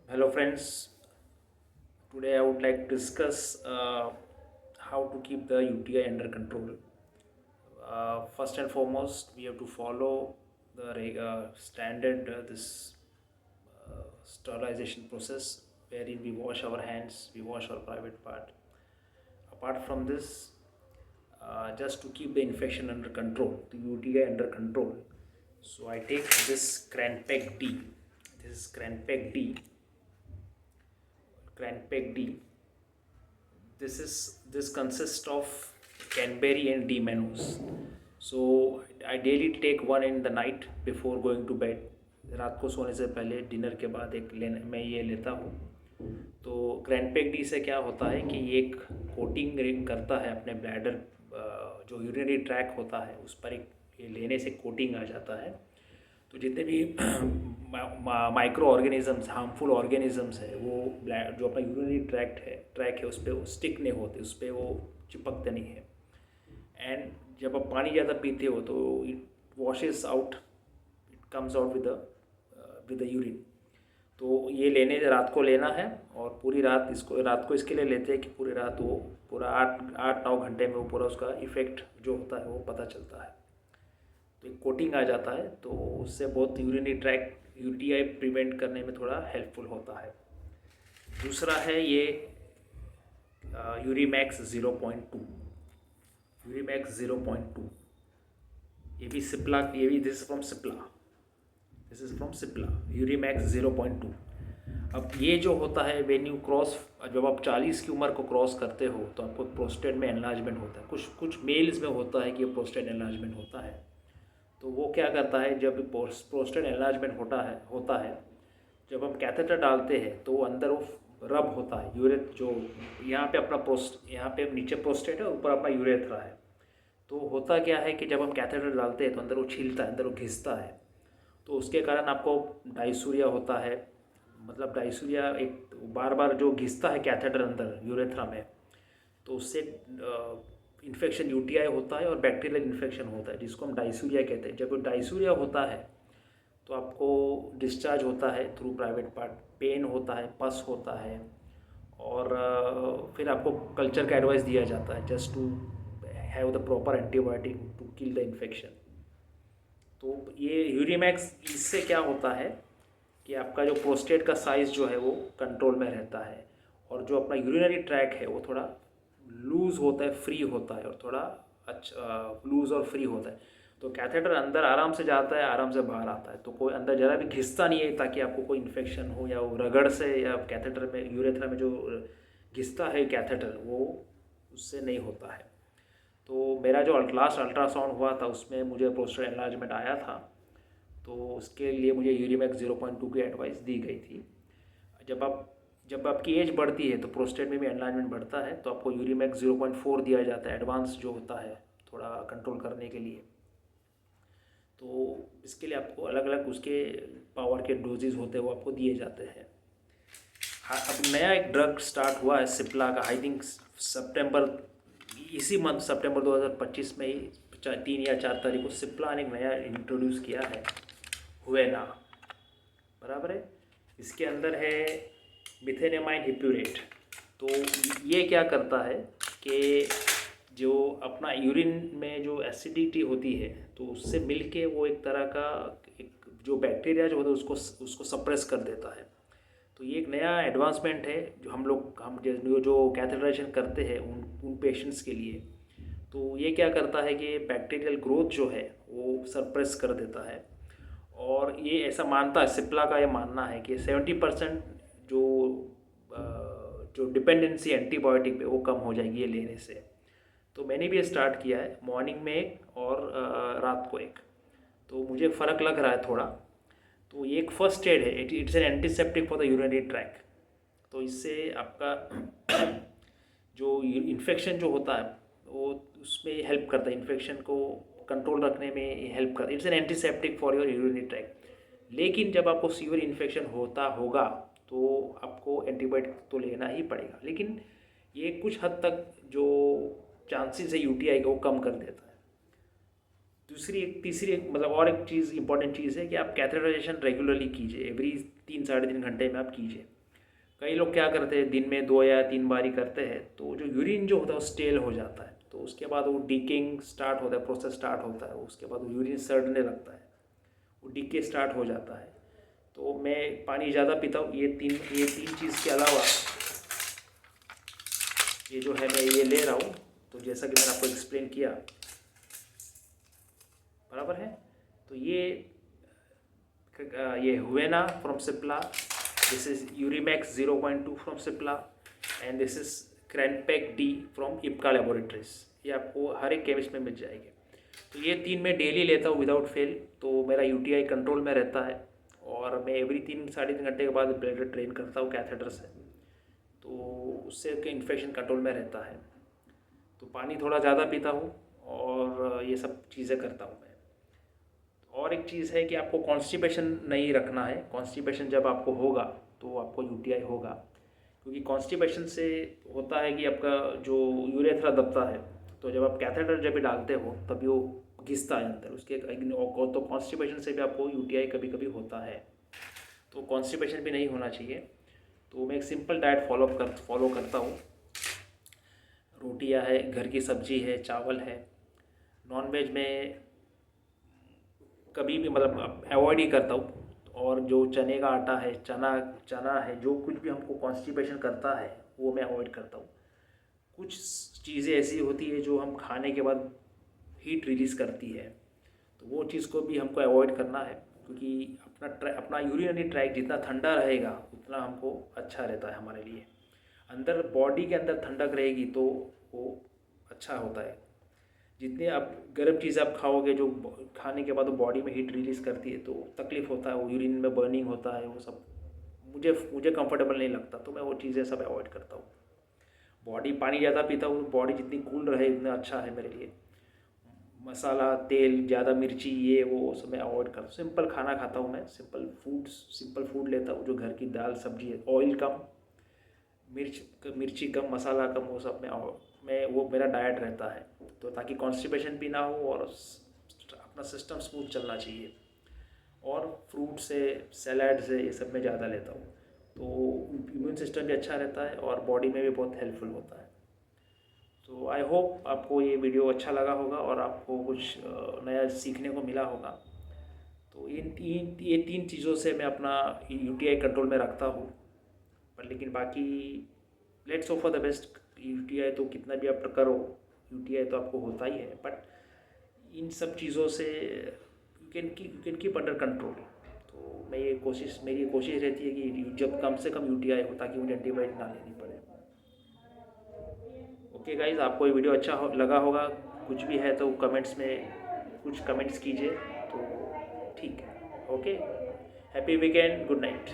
Hello friends, today I would like to discuss how to keep the UTI under control. First and foremost, we have to follow the standard this sterilization process wherein we wash our hands, we wash our private part. Apart from this, just to keep the infection under control, the UTI under control, so I take this Cranpec D. This is Cranpec D. Cranpec D. This consists of Canberry and D menus. So I daily take one in the night before going to bed. रात को सोने से पहले dinner के बाद मैं ये लेता हूँ. तो क्रैनपेक डी से क्या होता है कि ये एक कोटिंग करता है अपने ब्लैडर, जो यूरिनरी ट्रैक होता है उस पर एक ये लेने से कोटिंग आ जाता है. तो जितने भी माइक्रो ऑर्गेनिजम्स, हार्मफुल ऑर्गेनिजम्स है, वो जो अपना यूरिनरी ट्रैक है उस पर स्टिक नहीं होते, उस पर वो चिपकते नहीं है. एंड जब आप पानी ज़्यादा पीते हो तो it washes out, it comes out with the urine. तो ये रात को लेना है और पूरी रात को इसके लिए लेते हैं कि पूरी रात वो पूरा 8-9 घंटे में वो पूरा उसका इफ़ेक्ट जो होता है वो पता चलता है. तो एक कोटिंग आ जाता है, तो उससे बहुत यूरिनरी ट्रैक यूटीआई प्रिवेंट करने में थोड़ा हेल्पफुल होता है. दूसरा है ये यूरीमैक्स 0.2. यूरीमैक्स 0.2 ये भी सिप्ला, ये भी दिस इज़ फ्रॉम सिप्ला यूरीमैक्स 0.2. अब ये जो होता है जब आप 40 की उम्र को क्रॉस करते हो तो आपको प्रोस्टेट में एनलार्जमेंट होता है. कुछ मेल्स में होता है कि प्रोस्टेट एनलार्जमेंट होता है. तो वो क्या करता है, जब प्रोस्टेट एनलार्जमेंट होता है जब हम कैथेटर डालते हैं तो अंदर वो रब होता है यूरेथ, जो यहाँ पे यहाँ पे नीचे प्रोस्टेट है, ऊपर अपना यूरेथ्रा है. तो होता क्या है कि जब हम कैथेटर डालते हैं तो अंदर वो छीलता है, अंदर वो घिसता है. तो उसके कारण आपको डायसूरिया होता है. मतलब डायसूरिया एक बार बार जो घिसता है कैथेटर अंदर यूरेथ्रा में, तो उससे इन्फेक्शन यूटीआई होता है और बैक्टीरियल इन्फेक्शन होता है जिसको हम डायसूरिया कहते हैं. जब डायसूरिया होता है तो आपको डिस्चार्ज होता है थ्रू प्राइवेट पार्ट, पेन होता है, पस होता है, और फिर आपको कल्चर का एडवाइस दिया जाता है just to have the proper antibiotic to kill the infection. तो ये यूरीमैक्स, इससे क्या होता है कि आपका जो प्रोस्टेट का साइज़ जो है वो कंट्रोल में रहता है और जो अपना यूरिनरी ट्रैक है वो थोड़ा लूज़ होता है, फ्री होता है, और थोड़ा अच्छा लूज़ और फ्री होता है. तो कैथेटर अंदर आराम से जाता है, आराम से बाहर आता है. तो कोई अंदर ज़रा भी घिसता नहीं है ताकि आपको कोई इन्फेक्शन हो, या वो रगड़ से या कैथेटर में यूरेथ्रा में जो घिसता है कैथेटर वो उससे नहीं होता है. तो मेरा जो लास्ट अल्ट्रासाउंड हुआ था उसमें मुझे प्रोस्टेट एनलार्जमेंट आया था, तो उसके लिए मुझे यूरीमैक्स 0.2 की एडवाइस दी गई थी. जब आपकी एज बढ़ती है तो प्रोस्टेट में भी एनलार्जमेंट बढ़ता है, तो आपको यूरीमैक्स 0.4 दिया जाता है, एडवांस जो होता है थोड़ा कंट्रोल करने के लिए. तो इसके लिए आपको अलग अलग उसके पावर के डोजेज होते हैं वो आपको दिए जाते हैं. हाँ, अब नया एक ड्रग स्टार्ट हुआ है सिप्ला का, आई थिंक इसी मंथ सितंबर 2025 में ही 3 या 4 तारीख को सिप्ला ने एक नया इंट्रोड्यूस किया है, हुएना, बराबर है. इसके अंदर है मिथेनेमाइन हिप्यूरेट. तो ये क्या करता है कि जो अपना यूरिन में जो एसिडिटी होती है तो उससे मिलके वो एक तरह का एक जो बैक्टीरिया जो होता है उसको सप्रेस कर देता है. तो ये एक नया एडवांसमेंट है जो हम जो कैथेटराइजेशन करते हैं उन पेशेंट्स के लिए. तो ये क्या करता है कि बैक्टीरियल ग्रोथ जो है वो सप्रेस कर देता है. और ये ऐसा मानता है, सिप्ला का ये मानना है कि 70% जो जो डिपेंडेंसी एंटीबायोटिक पे वो कम हो जाएगी ये लेने से. तो मैंने भी ये स्टार्ट किया है, मॉर्निंग में एक और रात को एक. तो मुझे फ़र्क लग रहा है थोड़ा. तो ये एक फर्स्ट एड है, it's an antiseptic for the urinary track. तो इससे आपका जो इन्फेक्शन जो होता है वो उसमें हेल्प करता है, इन्फेक्शन को कंट्रोल रखने में हेल्प करता है. It's an antiseptic for your urinary track. लेकिन जब आपको सीवियर इन्फेक्शन होगा तो आपको एंटीबायोटिक तो लेना ही पड़ेगा. लेकिन ये कुछ हद तक जो चांसेस है यूटीआई का वो कम कर देता है. तीसरी मतलब और एक चीज़ इंपॉर्टेंट चीज़ है कि आप कैथेटराइजेशन रेगुलरली कीजिए, एवरी 3 साढ़े 3 घंटे में आप कीजिए. कई लोग क्या करते हैं, दिन में 2 या 3 बार ही करते हैं, तो जो यूरिन जो होता है वो स्टेल हो जाता है, तो उसके बाद वो डीकेइंग स्टार्ट होता है, प्रोसेस स्टार्ट होता है, उसके बाद वो यूरिन सड़ने लगता है, वो डीके स्टार्ट हो जाता है। तो मैं पानी ज़्यादा पीता हूँ। ये तीन चीज़ के अलावा ये जो है मैं ये ले रहा हूँ, तो जैसा कि मैंने आपको एक्सप्लेन किया, बराबर है। तो ये हुवेना from Cipla, this is Urimax 0.2 from Cipla, and this is क्रैनपेक डी फ्रॉम इप्का लेबोरेटरीज। ये आपको हर एक केमिस्ट में मिल जाएंगे। तो ये 3 मैं डेली लेता हूँ विदाउट फेल, तो मेरा यूटीआई कंट्रोल में रहता है। और मैं एवरी 3-3.5 घंटे के बाद ब्लड ड्रेन करता हूँ कैथेटर से, तो उससे इन्फेक्शन कंट्रोल में रहता है। तो पानी थोड़ा ज़्यादा पीता हूँ और ये सब चीज़ें करता हूँ मैं। और एक चीज़ है कि आपको कॉन्स्टिपेशन नहीं रखना है। कॉन्स्टिपेशन जब आपको होगा तो आपको यूटीआई होगा, क्योंकि कॉन्स्टिपेशन से होता है कि आपका जो यूरेथ्रा दबता है, तो जब आप कैथेटर जब भी डालते हो तभी वो घिसता है अंदर उसके, तो कॉन्स्टिपेशन से भी आपको यूटीआई कभी कभी होता है। तो कॉन्स्टिपेशन भी नहीं होना चाहिए। तो मैं एक सिंपल डाइट फॉलो करता हूँ। रोटियां है, घर की सब्जी है, चावल है। नॉनवेज में कभी भी मतलब अवॉइड ही करता हूँ। और जो चने का आटा है, चना है, जो कुछ भी हमको कॉन्स्टिपेशन करता है वो मैं अवॉइड करता हूँ। कुछ चीज़ें ऐसी होती है जो हम खाने के बाद हीट रिलीज़ करती है, तो वो चीज़ को भी हमको अवॉइड करना है, क्योंकि अपना यूरिनरी ट्रैक्ट जितना ठंडा रहेगा उतना हमको अच्छा रहता है हमारे लिए। अंदर बॉडी के अंदर ठंडक रहेगी तो वो अच्छा होता है। जितने आप गर्म चीज़ आप खाओगे, जो खाने के बाद वो बॉडी में हीट रिलीज़ करती है, तो तकलीफ़ होता है, वो यूरिन में बर्निंग होता है, वो सब मुझे कंफर्टेबल नहीं लगता, तो मैं वो चीज़ें सब अवॉइड करता हूँ। बॉडी पानी ज़्यादा पीता हूँ, बॉडी जितनी कूल रहे उतना अच्छा है मेरे लिए। मसाला, तेल, ज़्यादा मिर्ची, ये वो सब मैं अवॉइड करता हूँ। सिंपल खाना खाता हूँ मैं, सिंपल फूड लेता हूँ, जो घर की दाल सब्जी है, ऑयल कम, मिर्ची कम, मसाला कम, वो सब मैं वो मेरा डाइट रहता है, तो ताकि कॉन्स्टिपेशन भी ना हो और अपना सिस्टम स्मूथ चलना चाहिए। और फ्रूट से, सैलड से, ये सब मैं ज़्यादा लेता हूँ, तो इम्यून सिस्टम भी अच्छा रहता है और बॉडी में भी बहुत हेल्पफुल होता है। तो आई होप आपको ये वीडियो अच्छा लगा होगा और आपको कुछ नया सीखने को मिला होगा। तो ये तीन चीज़ों से मैं अपना यूटीआई कंट्रोल में रखता हूँ। पर लेकिन बाकी let's hope for the best. UTI तो कितना भी आप करो, यूटीआई तो आपको होता ही है, बट इन सब चीज़ों से you can keep under control. तो मेरी कोशिश रहती है कि जब कम से कम यूटीआई हो, ताकि मुझे एंटीबायोटिक ना लेनी पड़े। ओके गाइज, आपको ये वीडियो अच्छा लगा होगा। कुछ भी है तो कमेंट्स में कुछ कमेंट्स कीजिए, तो ठीक है। Okay, happy weekend, good night.